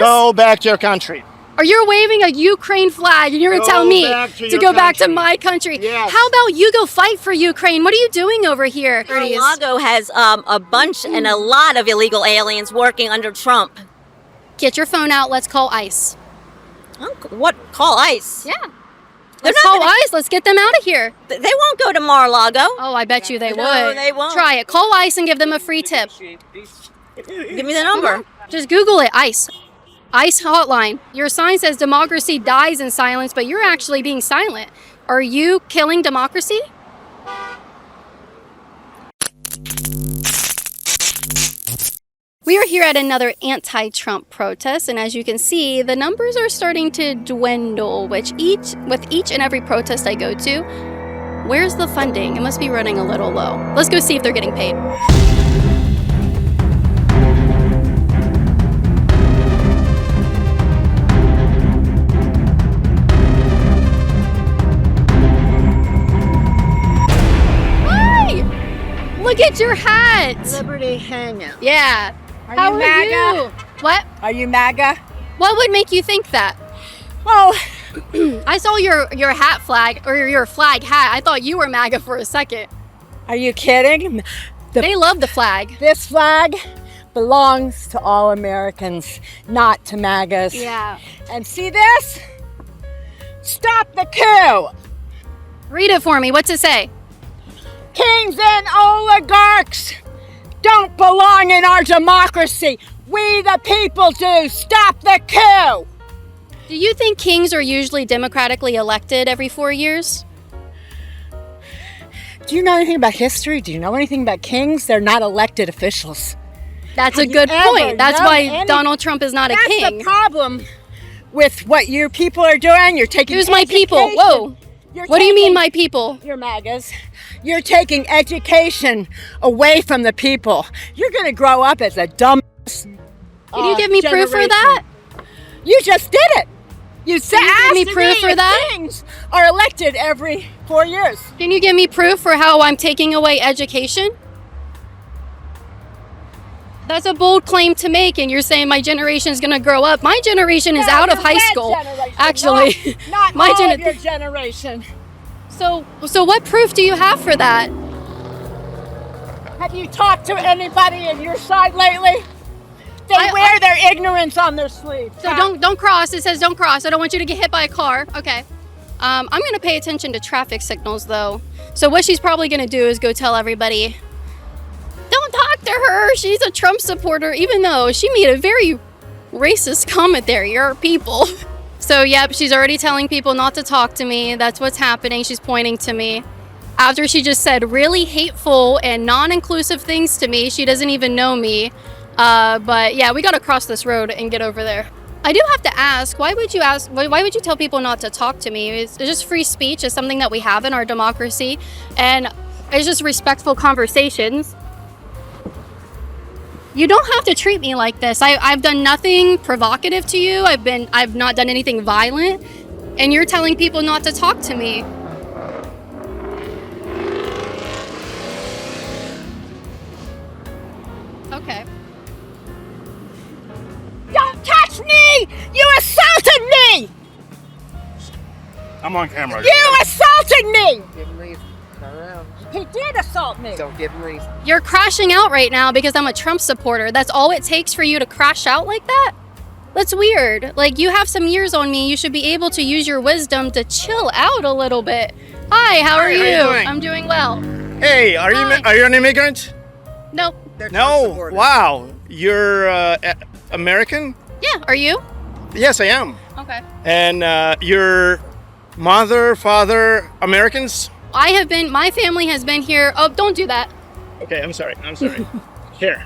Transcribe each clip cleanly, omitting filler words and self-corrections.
Go back to your country. Or you're waving a Ukraine flag and you're going to tell me to go back to my country. Yes. How about you go fight for Ukraine? What are you doing over here? Mar-a-Lago has a bunch and a lot of illegal aliens working under Trump. Get your phone out. Let's call ICE. What? Call ICE? Yeah. Let's call ICE. Let's get them out of here. They won't go to Mar-a-Lago. Oh, I bet you they would. No, they won't. Try it. Call ICE and give them a free tip. Give me the number. Just Google it. ICE. ICE hotline. Your sign says democracy dies in silence, but you're actually being silent. Are you killing democracy? We are here at another anti-Trump protest, and as you can see, the numbers are starting to dwindle, with each and every protest I go to. Where's the funding? It must be running a little low. Let's go see if they're getting paid. Look at your hat! Liberty Hangout. Yeah. How are MAGA? you? What? Are you MAGA? What would make you think that? Well, I saw your hat flag, or your flag hat. I thought you were MAGA for a second. are you kidding? They love the flag. This flag belongs to all Americans, not to MAGAs. Yeah. And see this? Stop the coup! Read it for me. What's it say? Kings and oligarchs don't belong in our democracy. We the people do. Stop the coup! Do you think kings are usually democratically elected every 4 years? Do you know anything about history? Do you know anything about kings? They're not elected officials. That's a Have you good ever point. That's known why any- Donald Trump is not a That's king. the problem with what your people are doing. You're taking Who's my people? education. Whoa. You're What do you mean, taking- my people? You're MAGAs. You're taking education away from the people. You're going to grow up as a dumb. Can you give me proof for that? You just did it. You said Can you give me proof for that? Kings are elected every 4 years. Can you give me proof for how I'm taking away education? That's a bold claim to make, and you're saying my generation is going to grow up. My generation is out of Your high red school, generation, actually. Not My all of your generation. So what proof do you have for that? Have you talked to anybody in your side lately? They wear their ignorance on their sleeve. So don't cross. It says don't cross. I don't want you to get hit by a car. Okay. I'm going to pay attention to traffic signals, though. So what she's probably going to do is go tell everybody, don't talk to her. She's a Trump supporter, even though she made a very racist comment there. You're people. So, yep, she's already telling people not to talk to me. That's what's happening. She's pointing to me. After she just said really hateful and non-inclusive things to me. She doesn't even know me. But yeah, we got to cross this road and get over there. I do have to ask, why would you tell people not to talk to me? It's just free speech is something that we have in our democracy, and it's just respectful conversations. You don't have to treat me like this. I've done nothing provocative to you. I've not done anything violent, and you're telling people not to talk to me. Okay. Don't touch me! You assaulted me! I'm on camera. You assaulted me! Give him reason. Turn around. He did assault me. Don't give him reason. You're crashing out right now because I'm a Trump supporter. That's all it takes for you to crash out like that? That's weird. Like, you have some years on me. You should be able to use your wisdom to chill out a little bit. Hi, how are you? How you doing? I'm doing well. Hey, are you an immigrant? No. No. Wow. You're American? Yeah, are you? Yes, I am. Okay. And your mother, father, Americans? My family has been here. Oh, don't do that. Okay, I'm sorry. Here.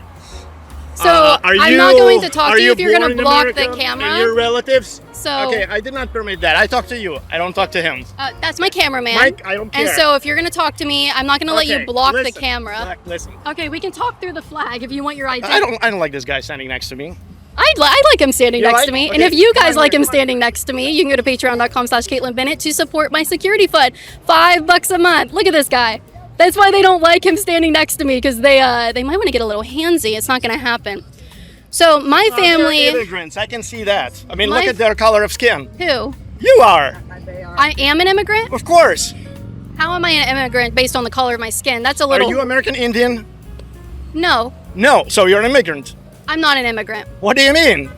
So I'm not going to talk to you if you're going to block the And camera. your relatives? So Okay, I did not permit that. I talk to you. I don't talk to him. that's my cameraman. Mike, I don't care. And so if you're going to talk to me, I'm not going to let you Okay, block the listen, camera. Listen. Okay, we can talk through the flag if you want your ID. I don't like this guy standing next to me. I like him standing You next like- to me. okay, And if you guys come like here, him come on. standing next to me, you can go to patreon.com/Kaitlin Bennett to support my security fund. $5 a month. Look at this guy. That's why they don't like him standing next to me, because they might want to get a little handsy. It's not going to happen. So my No, they're family. immigrants. I can see that. I mean, My look at their color of skin. Who? You are. I am an immigrant? Of course. How am I an immigrant based on the color of my skin? That's a Are little. you American Indian? No, No. So you're an immigrant. I'm not an immigrant. What do you mean?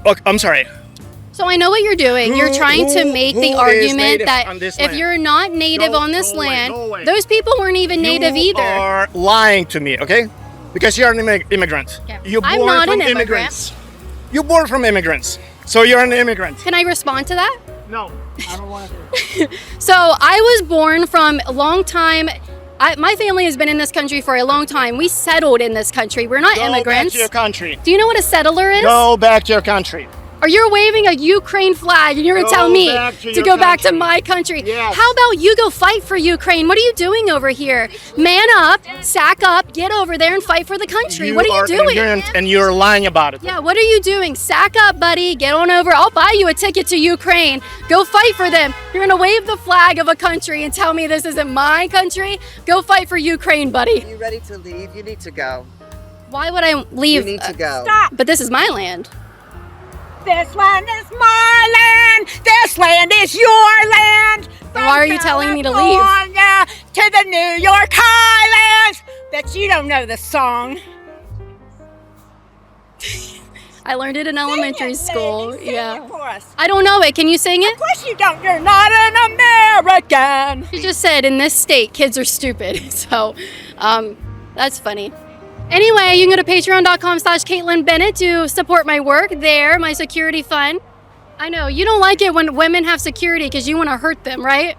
Look, I'm sorry. So I know what you're doing. You're trying to make the who is argument native that on this if land? you're not native No, on this no way, land, no way. those people weren't even native You either. are lying to me, okay? Because you're an immigrant. Okay. You're I'm born not from an immigrant. immigrants. You're born from immigrants. So you're an immigrant. Can I respond to that? No, I don't want to. So I was born from a long time. My family has been in this country for a long time. We settled in this country. We're not Go back immigrants. to your country. Do you know what a settler is? Go back to your country. Or you're waving a Ukraine flag and you're going to Go tell me back to to your go back to country. my country. Yes. How about you go fight for Ukraine? What are you doing over here? Man up, sack up, get over there and fight for the country. What are you doing? Ignorant and you're lying about it. Yeah, what are you doing? Sack up, buddy. Get on over. I'll buy you a ticket to Ukraine. Go fight for them. You're going to wave the flag of a country and tell me this isn't my country? Go fight for Ukraine, buddy. Are you ready to leave? You need to go. Why would I leave? You need to go. Stop. But this is my land. This land is my land. This land is your land. Then why are you telling me to leave? California to the New York Highlands. Bet you don't know the song. I learned it in elementary Sing it, school. lady. Sing Yeah. it for us. I don't know it. Can you sing it? Of course you don't. You're not an American. She just said in this state, kids are stupid. So, that's funny. Anyway, you can go to patreon.com/Kaitlin Bennett to support my work there, my security fund. I know, you don't like it when women have security because you want to hurt them, right?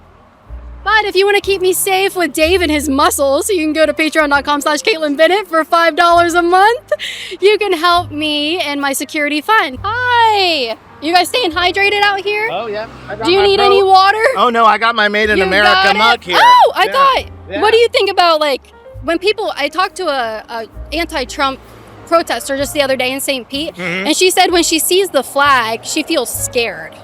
But if you want to keep me safe with Dave and his muscles, you can go to patreon.com/Kaitlin Bennett for $5 a month. You can help me in my security fund. Hi! You guys staying hydrated out here? Oh, yeah. Do you need any water? Oh, no, I got my Made in You America got it? mug here. Oh, I Yeah. thought. Yeah. What do you think about like when people? I talked to a anti-Trump protester just the other day in St. Pete, Mm-hmm. and she said when she sees the flag, she feels scared.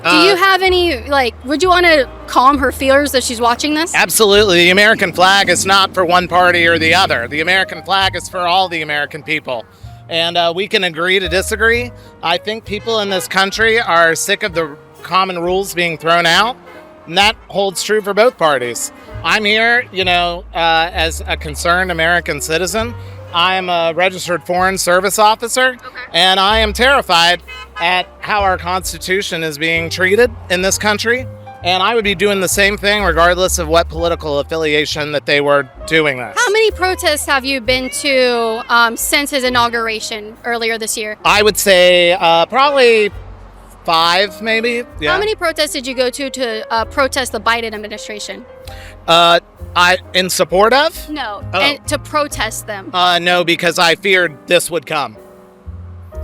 Do you have any like? Would you want to calm her fears that she's watching this? Absolutely. The American flag is not for one party or the other. The American flag is for all the American people. And we can agree to disagree. I think people in this country are sick of the common rules being thrown out. And that holds true for both parties. I'm here, as a concerned American citizen. I am a registered foreign service officer, and I am terrified at how our Constitution is being treated in this country. And I would be doing the same thing regardless of what political affiliation that they were doing this. How many protests have you been to since his inauguration earlier this year? I would say probably 5, maybe. Yeah. How many protests did you go to protest the Biden administration? I in support of? No, Oh. and to protest them. No, because I feared this would come.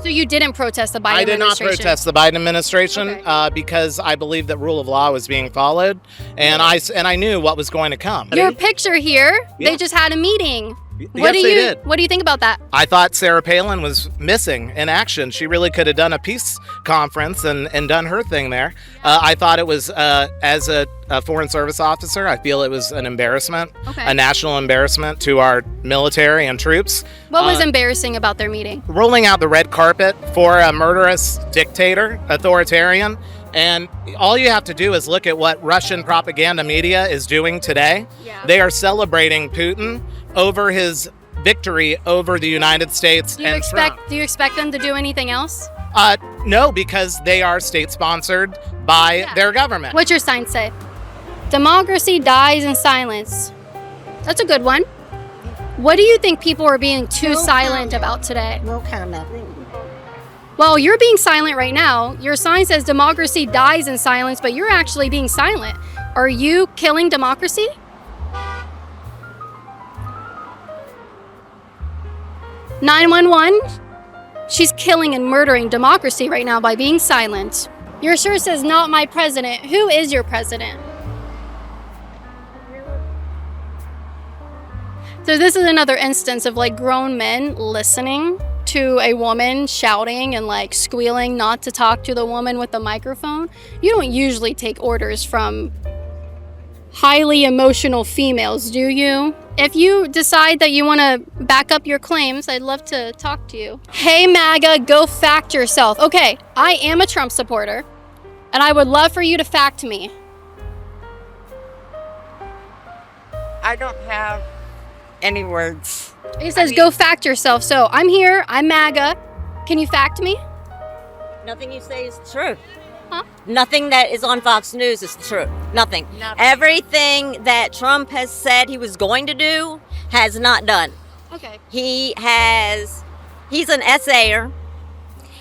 So you didn't protest the Biden I did not administration? protest the Biden administration Okay. because I believe that rule of law was being followed, and I knew what was going to come. Your picture here, Yeah. they just had a meeting. Yes, What do they you did. What do you think about that? I thought Sarah Palin was missing in action. She really could have done a peace conference and done her thing there. I thought it was, as a foreign service officer, I feel it was an embarrassment, Okay. a national embarrassment to our military and troops. What was embarrassing about their meeting? Rolling out the red carpet for a murderous dictator, authoritarian. And all you have to do is look at what Russian propaganda media is doing today. Yeah. They are celebrating Putin over his victory over the United States Do you and Trump. expect them to do anything else? No, because they are state-sponsored by Yeah. their government. What's your sign say? Democracy dies in silence. That's a good one. What do you think people are being too silent about today? No comment. Well, you're being silent right now. Your sign says democracy dies in silence, but you're actually being silent. Are you killing democracy? "911? She's killing and murdering democracy right now by being silent. Your shirt says not my president. Who is your president? So this is another instance of like grown men listening to a woman shouting and like squealing not to talk to the woman with the microphone. You don't usually take orders from highly emotional females, do you? If you decide that you want to back up your claims, I'd love to talk to you. Hey MAGA, go fact yourself. Okay, I am a Trump supporter, and I would love for you to fact me. I don't have any words. He says, go fact yourself. So I'm here, I'm MAGA. Can you fact me? Nothing you say is true. Huh? Nothing that is on Fox News is true. Nothing. Everything that Trump has said he was going to do has not done. Okay. He's an essayer.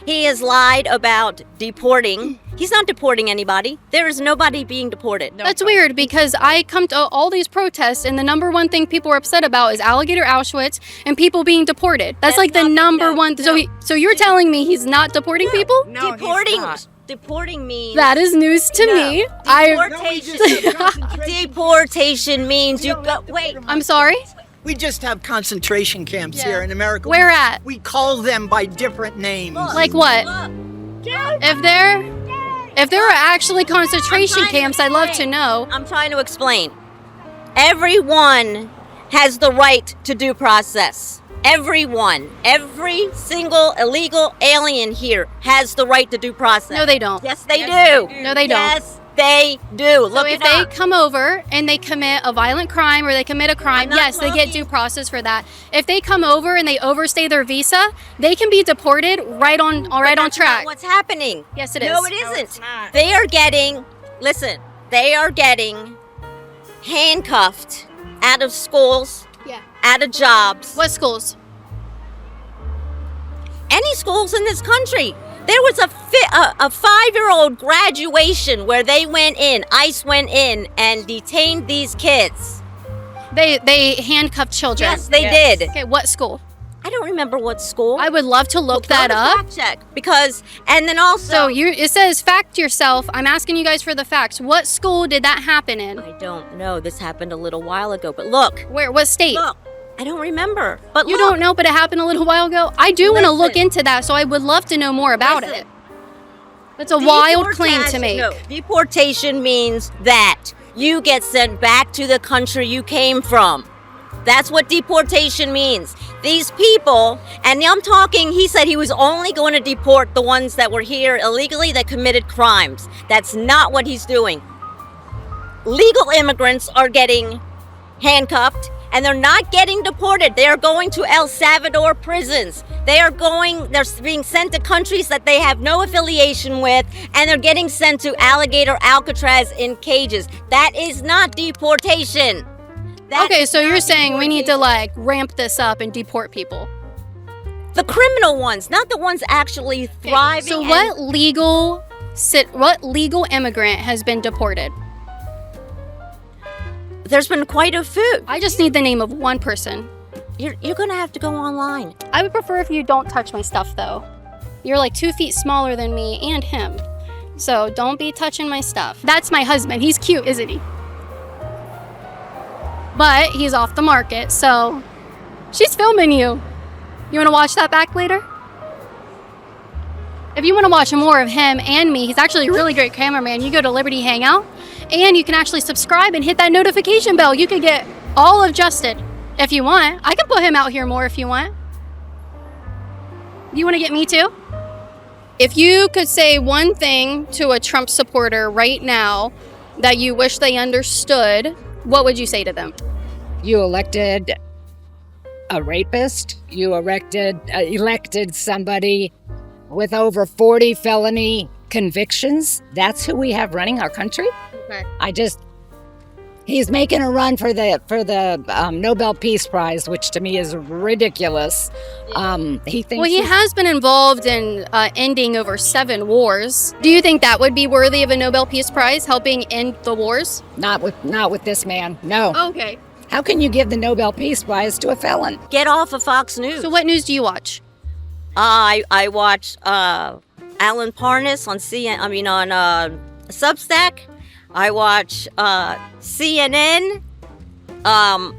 He has lied about deporting. He's not deporting anybody. There is nobody being deported. That's weird because I come to all these protests and the number one thing people are upset about is alligator Auschwitz and people being deported. That's like the number one. So you're telling me he's not deporting people? No, Deporting. he's not. Deporting means That is news to me. Deportation means you go. Wait. I'm sorry? We just have concentration camps here in America. Where at? We call them by different names. Like what? If there are actually concentration camps, I'd love to know. I'm trying to explain. Everyone has the right to due process. Everyone, every single illegal alien here has the right to due process. No, they don't. Yes, they do. No, they don't. Yes, they do. So Look if it they up. come over and they commit a violent crime or they commit a crime, I'm not yes, they get talking- due process for that. If they come over and they overstay their visa, they can be deported right on That's not track. what's happening? Yes, it is. No, it isn't. They are getting, listen, they are getting handcuffed out of schools, Yeah. out of jobs. What schools? Any schools in this country. There was a 5-year-old graduation where they went in, ICE went in and detained these kids. They handcuffed children. Yes, they did. Okay, what school? I don't remember what school. I would love to look Go that to up. fact check because, and then also. So it says fact yourself. I'm asking you guys for the facts. What school did that happen in? I don't know. This happened a little while ago, but look. Where? What state? Look. I don't remember. But You look. don't know, but it happened a little while ago. I do want to look Listen. into that, so I would love to know more about Listen. it. That's a wild claim to make. No, deportation means that you get sent back to the country you came from. That's what deportation means. These people, and I'm talking, he said he was only going to deport the ones that were here illegally that committed crimes. That's not what he's doing. Legal immigrants are getting handcuffed and they're not getting deported. They are going to El Salvador prisons. They're being sent to countries that they have no affiliation with, and they're getting sent to alligator Alcatraz in cages. That is not deportation. That Okay, is so you're not saying we need to deportation. ramp this up and deport people. The criminal ones, not the ones actually thriving. So and- what legal immigrant has been deported? There's been quite a few. I just need the name of one person. You're gonna have to go online. I would prefer if you don't touch my stuff though. You're like 2 feet smaller than me and him. So don't be touching my stuff. That's my husband. He's cute, isn't he? But he's off the market, so she's filming you. You want to watch that back later? If you want to watch more of him and me, he's actually a really great cameraman. You go to Liberty Hangout, and you can actually subscribe and hit that notification bell. You can get all of Justin if you want. I can put him out here more if you want. You want to get me too? If you could say one thing to a Trump supporter right now that you wish they understood, what would you say to them? You elected a rapist. You elected somebody with over 40 felony convictions. That's who we have running our country. Okay. He's making a run for the Nobel Peace Prize, which to me is ridiculous. He thinks Well, he has been involved in ending over 7 wars. Do you think that would be worthy of a Nobel Peace Prize, helping end the wars? not with this man. No. Okay. How can you give the Nobel Peace Prize to a felon? Get off of Fox News. So what news do you watch? I watch Alan Parnas on Substack. I watch CNN.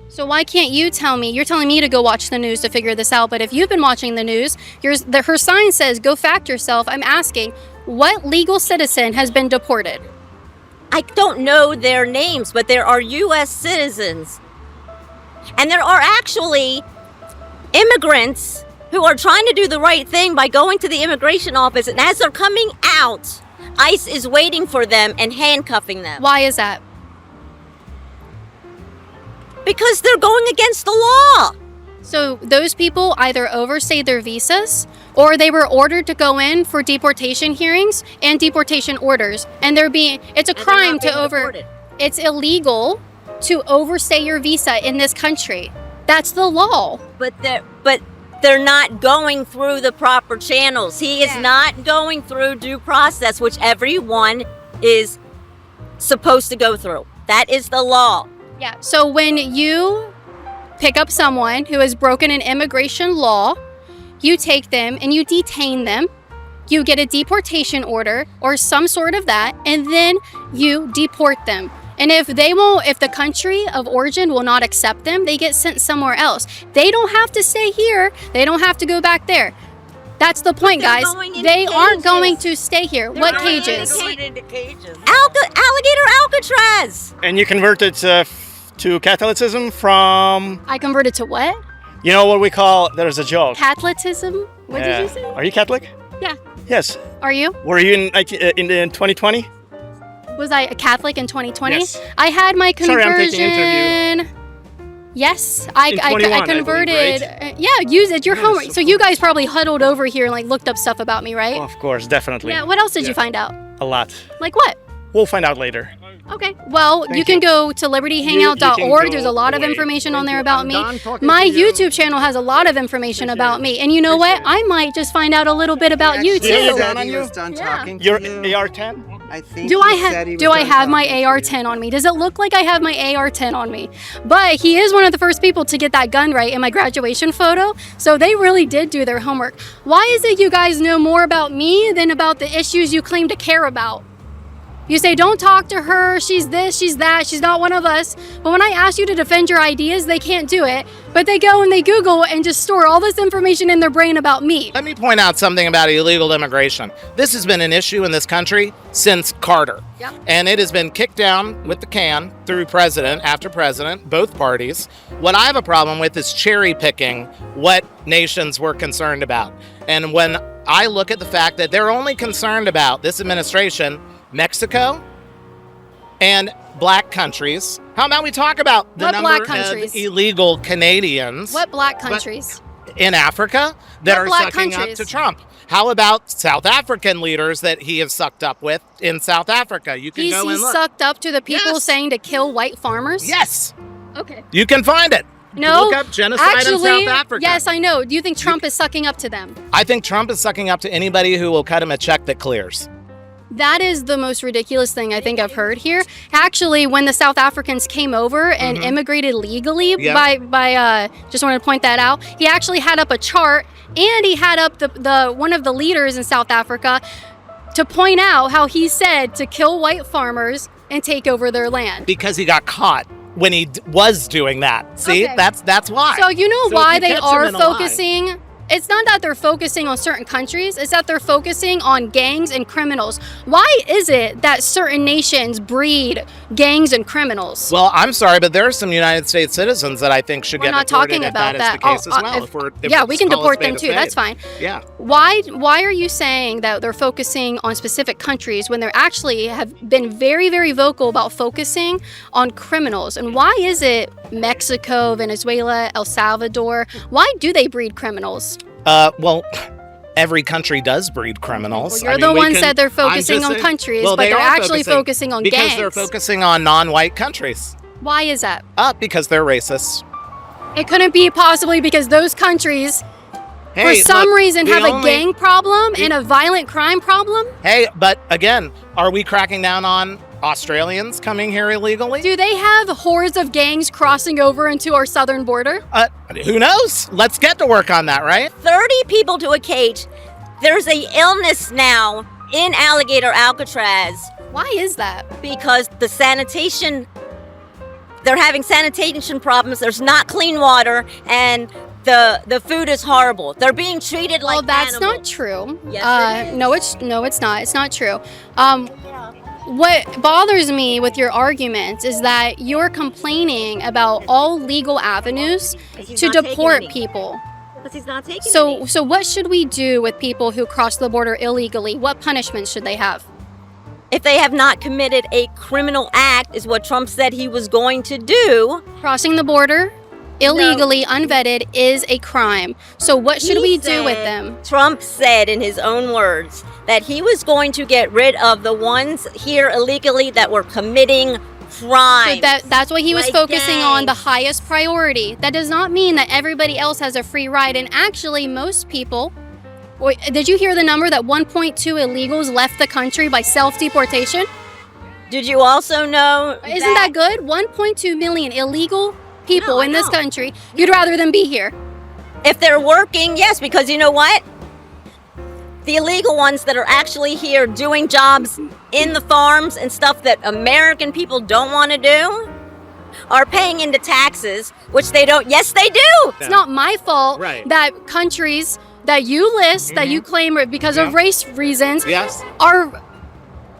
So why can't you tell me? You're telling me to go watch the news to figure this out, but if you've been watching the news, her sign says, go fact yourself. I'm asking, what legal citizen has been deported? I don't know their names, but there are U.S. citizens. And there are actually immigrants who are trying to do the right thing by going to the immigration office. And as they're coming out, ICE is waiting for them and handcuffing them. Why is that? Because they're going against the law. So those people either overstayed their visas or they were ordered to go in for deportation hearings and deportation orders. And it's a crime it's illegal to overstay your visa in this country. That's the law. But they're not going through the proper channels. He is not going through due process, which everyone is supposed to go through. That is the law. Yeah. So when you pick up someone who has broken an immigration law, you take them and you detain them. You get a deportation order or some sort of that, and then you deport them. And if the country of origin will not accept them, they get sent somewhere else. They don't have to stay here. They don't have to go back there. That's the point, guys. They aren't going to stay here. What cages? Alligator Alcatraz. And you converted to Catholicism from, I converted to what? you know what we call, there's a joke. Catholicism? What did you say? Are you Catholic? Yeah. Yes. Are you? Were you in 2020? Was I a Catholic in 2020? Yes. I had my Sorry, conversion. I'm taking interview. Yes, In I 21, I converted. believe, right? Yeah, use it. Your Yes, homework. of So you guys probably huddled over here and like looked up stuff about me, right? Of course, definitely. Yeah. What else did you find out? A lot. Like what? We'll find out later. Okay. Well, you Thank can you. go to libertyhangout.org. There's a lot of information on there about me. My YouTube channel has a lot of information about me. And you know what? I might just find out a little bit about you Yeah, too. yeah, He was done Yeah. talking to Your you. AR-10? I think Do he I said he was do I done have my talking to you. AR-10 on me? Does it look like I have my AR-10 on me? But he is one of the first people to get that gun right in my graduation photo. So they really did do their homework. Why is it you guys know more about me than about the issues you claim to care about? You say, don't talk to her, she's this, she's that, she's not one of us. But when I ask you to defend your ideas, they can't do it. But they go and they Google and just store all this information in their brain about me. Let me point out something about illegal immigration. This has been an issue in this country since Carter. Yep. And it has been kicked down with the can through president after president, both parties. What I have a problem with is cherry picking what nations we're concerned about. And when I look at the fact that they're only concerned about, this administration, Mexico and black countries. How about we talk about the What number black of countries? illegal Canadians What black countries? in Africa that What are black sucking countries? up to Trump? How about South African leaders that he has sucked up with in South Africa? You can He's go and look. sucked up to the people Yes. saying to kill white farmers? Yes, Okay. you can find it. No. Look up genocide Actually, in South Africa. yes, I know. Do you think Trump is sucking up to them? I think Trump is sucking up to anybody who will cut him a check that clears. That is the most ridiculous thing I think I've heard here. Actually, when the South Africans came over and immigrated legally, Yeah. by just wanted to point that out. He actually had up a chart, and he had up the one of the leaders in South Africa to point out how he said to kill white farmers and take over their land. Because he got caught when he was doing that. See, Okay. that's why. So you know So why if you they catch him are in a lie- focusing. It's not that they're focusing on certain countries, it's that they're focusing on gangs and criminals. Why is it that certain nations breed gangs and criminals? Well, I'm sorry, but there are some United States citizens that I think should We're get not deported talking if about that is the that. case as well. Yeah, we can call a deport spade them a too. spade. That's fine. Yeah. Why are you saying that they're focusing on specific countries when they're actually have been very, very vocal about focusing on criminals? And why is it Mexico, Venezuela, El Salvador? Why do they breed criminals? Well, every country does breed criminals. Well, you're I mean, the we ones can- that they're I'm focusing just on saying- countries, well, but they they're are actually focusing on because gangs. they're focusing on non-white countries. Why is that? Because they're racist. It couldn't be possibly because those countries, for Hey, some look, reason, the have a only- gang problem and a violent crime problem. Hey, but again, are we cracking down on Australians coming here illegally? Do they have hordes of gangs crossing over into our southern border? Who knows? Let's get to work on that, right? 30 people to a cage. There's a illness now in Alligator Alcatraz Why is that? because the sanitation, they're having sanitation problems. There's not clean water, and the food is horrible. They're being treated like Well, that's animals. not true. Yes, it is. No, it's not. It's not true. What bothers me with your arguments is that you're complaining about all legal avenues he's to not taking deport any. people. Because he's not taking So, any. so what should we do with people who cross the border illegally? What punishment should they have? If they have not committed a criminal act, is what Trump said he was going to do. Crossing the border illegally, unvetted, is a crime. So what should He we do with said- them? Trump said in his own words that he was going to get rid of the ones here illegally that were committing crimes. So that's what he was Like focusing on, the gangs. highest priority. That does not mean that everybody else has a free ride. And actually, most people, did you hear the number that 1.2 illegals left the country by self-deportation? Did you also know Isn't that good? 1.2 million illegal people No, I in this know. country. You'd rather them be here. if they're working, yes, because you know what? The illegal ones that are actually here doing jobs in the farms and stuff that American people don't want to do are paying into taxes, which they don't. Yes, they do. It's not my fault Right. that countries that you list, that you claim are because of race reasons, Yes. are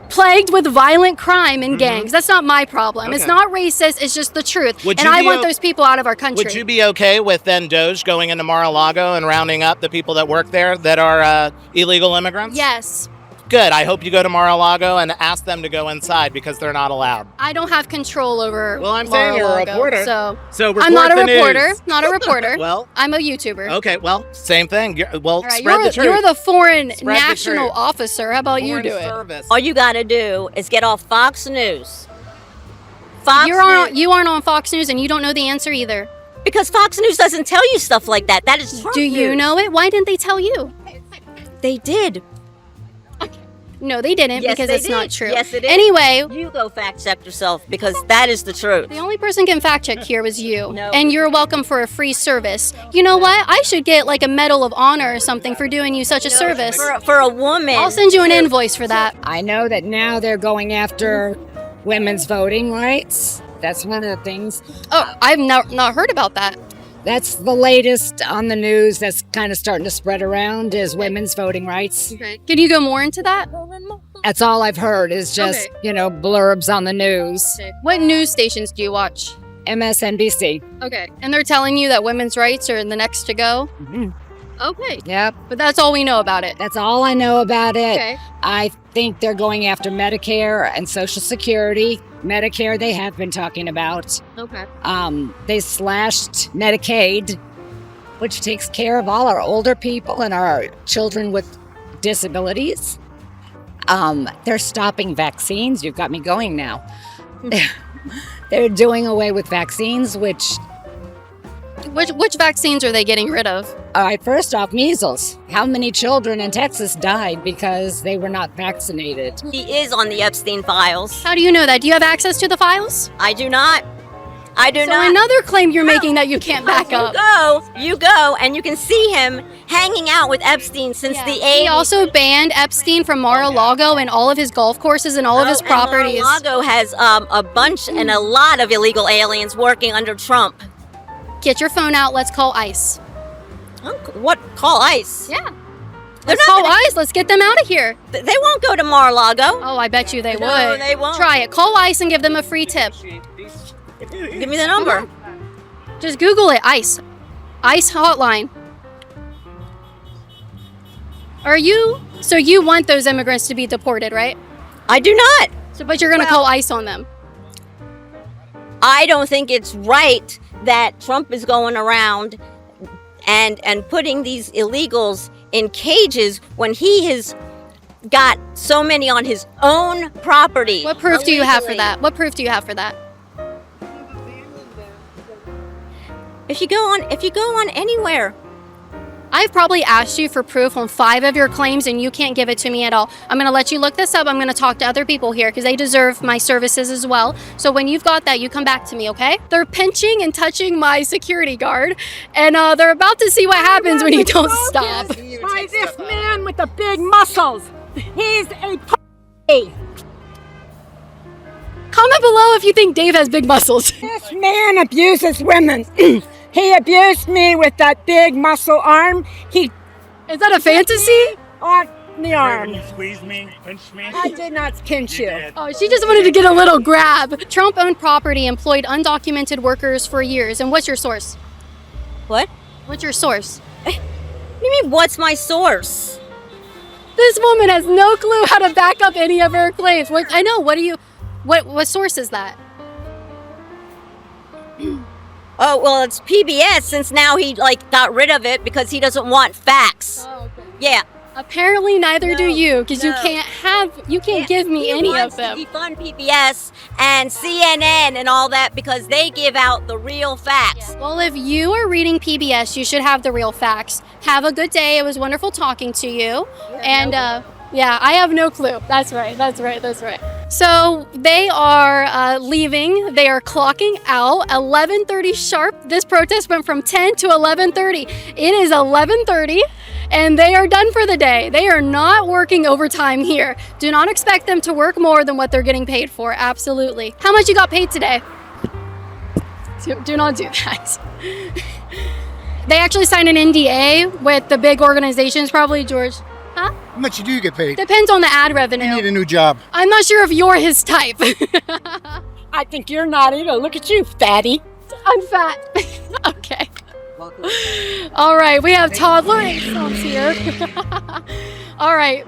plagued with violent crime and gangs. That's not my problem. It's Okay. not racist. It's just the truth. Would And you I be want o- those people out of our country. Would you be okay with then Doge going into Mar-a-Lago and rounding up the people that work there that are illegal immigrants? Yes. Good. I hope you go to Mar-a-Lago and ask them to go inside because they're not allowed. I don't have control over Well, I'm saying you're a Mar-a-Lago, reporter. So So I'm not a report the reporter. news. Not a reporter. Well, I'm a YouTuber. okay. Well, same thing. Well, All right, spread the truth. you're the foreign Spread the national truth. officer. How about you Foreign do it? service. All you got to do is get off Fox News. Fox You aren't on Fox News and you don't know the answer either. because Fox News doesn't tell you stuff like that. That is Trump Do you news. know it? Why didn't they tell you? They did. No, they didn't Yes, because they it's not did. true. Yes, it is. Anyway, You go fact check yourself because that is the truth. the only person can fact check here was you. No. And you're welcome for a free service. You know what? I should get like a Medal of Honor or something for doing you such a service. For a woman. I'll send you an invoice for that. I know that now they're going after women's voting rights. That's one of the things. Oh, I've not heard about that. That's the latest on the news that's kind of starting to spread around is women's voting rights. Okay. Can you go more into that? That's all I've heard is just, blurbs on the news. What news stations do you watch? MSNBC. Okay. And they're telling you that women's rights are the next to go? Mhm. Okay. Yep. But that's all we know about it. That's all I know about it. Okay. I think they're going after Medicare and Social Security. Medicare, they have been talking about. Okay. They slashed Medicaid, which takes care of all our older people and our children with disabilities. They're stopping vaccines. You've got me going now. They're doing away with vaccines, which, Which vaccines are they getting rid of? all right, first off, measles. How many children in Texas died because they were not vaccinated? He is on the Epstein files. How do you know that? Do you have access to the files? I do not. I do So not. another claim you're making that you can't back up. You go, and you can see him hanging out with Epstein since the 80s. He also banned Epstein from Mar-a-Lago and all of his golf courses and all of his properties. Mar-a-Lago has a bunch and a lot of illegal aliens working under Trump. Get your phone out. Let's call ICE. What? Call ICE? Yeah. They're Let's not call gonna- ICE. Let's get them out of here. They won't go to Mar-a-Lago. Oh, I bet you they No, would. they won't. Try it. Call ICE and give them a free tip. Give me the number. Just Google it. ICE. ICE hotline. So you want those immigrants to be deported, right? I do not. So, but you're going to call ICE on them. I don't think it's right that Trump is going around and putting these illegals in cages when he has got so many on his own property. What proof do you have for illegally. that? What proof do you have for that? If you go on anywhere, I've probably asked you for proof on 5 of your claims and you can't give it to me at all. I'm going to let you look this up. I'm going to talk to other people here because they deserve my services as well. So when you've got that, you come back to me, okay? They're pinching and touching my security guard and they're about to see what happens when you don't stop. By this man with the big muscles. He's a pussy. Comment below if you think Dave has big muscles. This man abuses women. He abused me with that big muscle arm. He Is that a fantasy? on in the arm. You squeezed me, pinched me. I did not pinch you. did. Oh, she just wanted to get a little grab. Trump owned property, employed undocumented workers for years. And what's your source? What? What's your source? What do you mean, what's my source? This woman has no clue how to back up any of her claims. What I know. What source is that? Oh, well, it's PBS since now he got rid of it because he doesn't want facts. Oh, okay. Yeah. Apparently, neither do No, you, because you no. can't give me He any of wants them. to defund PBS and CNN and all that because they give out the real facts. Well, if you are reading PBS, you should have the real facts. Have a good day. It was wonderful talking to you. And yeah, I have no clue. That's right. So they are leaving. They are clocking out 11:30 sharp. This protest went from 10 to 11:30. It is 11:30. And they are done for the day. They are not working overtime here. Do not expect them to work more than what they're getting paid for. Absolutely. How much you got paid today? Do not do that. They actually signed an NDA with the big organizations, probably, George. Huh? How much do you get paid? Depends on the ad revenue. You need a new job. I'm not sure if you're his type. I think you're not either. Look at you, fatty. I'm fat. Okay. All right, we have toddler insults here. All right.